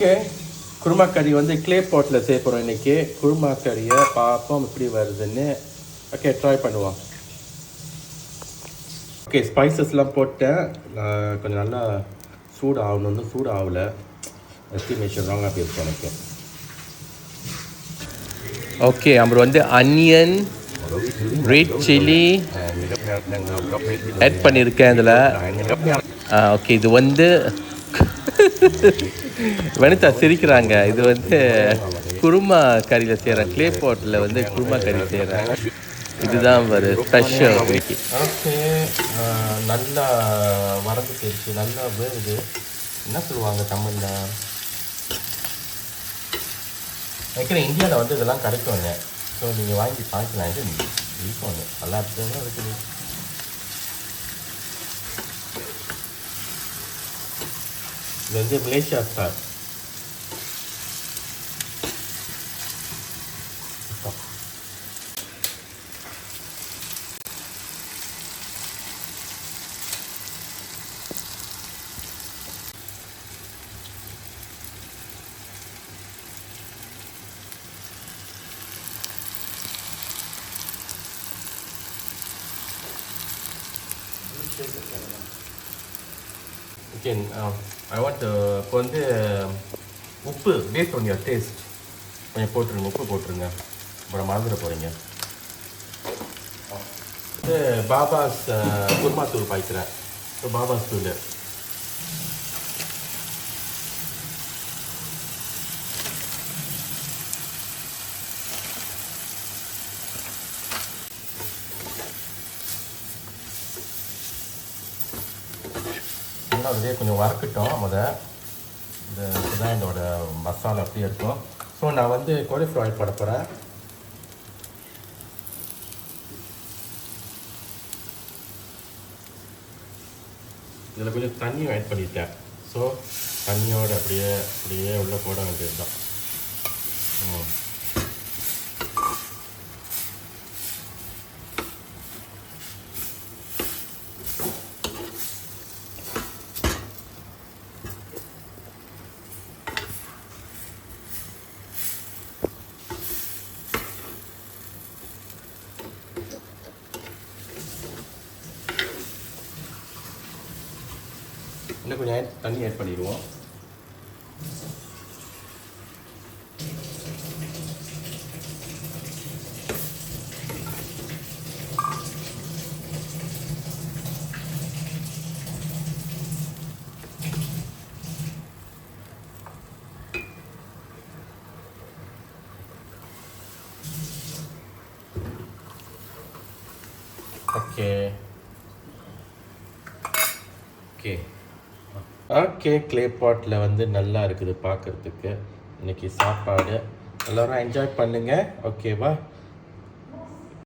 Okay, kurma கறி வந்து clay பாட்டில் செய்ய போகிறோம் இன்றைக்கி. குருமா கறியை பார்ப்போம் எப்படி வருதுன்னு. ஓகே, ட்ரை பண்ணுவோம். ஓகே, ஸ்பைசஸ்லாம் போட்டேன். கொஞ்சம் நல்லா சூடு ஆகணுன்னு சூடு ஆகலை. எஸ்டிமேஷன் ராங்காக போயிடுச்சு எனக்கு. ஓகே, அப்புறம் வந்து அனியன், ரெட் சில்லி ஆட் பண்ணியிருக்கேன் இதில். ஓகே, இது வந்து வனிதா சிரிக்கிறாங்க. இது வந்து குருமா கறியில் செய்கிறேன். க்ளே பாட்டில் வந்து குருமா கறி செய்கிறேன். இதுதான் ஒரு ஸ்பெஷல் இன்னைக்கு. ஓகே, நல்லா வறந்து போயிடுச்சு, நல்லா வேகுது. என்ன சொல்லுவாங்க தமிழில்? நினைக்கிறேன் இந்தியாவில் வந்து இதெல்லாம் கிடைக்குங்க. ஸோ நீங்கள் வாங்கி பார்க்கலாம். இது இருக்குங்க, நல்லா இருக்குதுங்க இருக்குது. இது வந்து Malaysia star. Okay, I want இப்போ வந்து உப்பு பேஸ்ட் ஆன் யுவர் டேஸ்ட் கொஞ்சம் போட்டுருங்க. உப்பு போட்டுருங்க, அப்புறம் மறந்துட போகிறீங்க. வந்து பாபாஸ் குருமா தூள் பாய்க்கிறேன். ஸோ பாபாஸ் தூள் அதிலே கொஞ்சம் வறுக்கட்டும். இதுதான் இதோட மசாலா அப்படியே இருக்கும். ஸோ நான் வந்து காலிஃப்ளவர் போட போகிறேன். இதில் கொஞ்சம் தண்ணியும் ஆட் பண்ணிட்டேன். ஸோ தண்ணியோடு அப்படியே உள்ளே போட வேண்டியது தான். இன்னும் கொஞ்சம் தண்ணி ஆட் பண்ணிடுவோம். ஓகே, க்ளே பாட்டில் வந்து நல்லா இருக்குது பார்க்குறதுக்கு. இன்றைக்கி சாப்பாடு எல்லோரும் என்ஜாய் பண்ணுங்கள். ஓகேவா?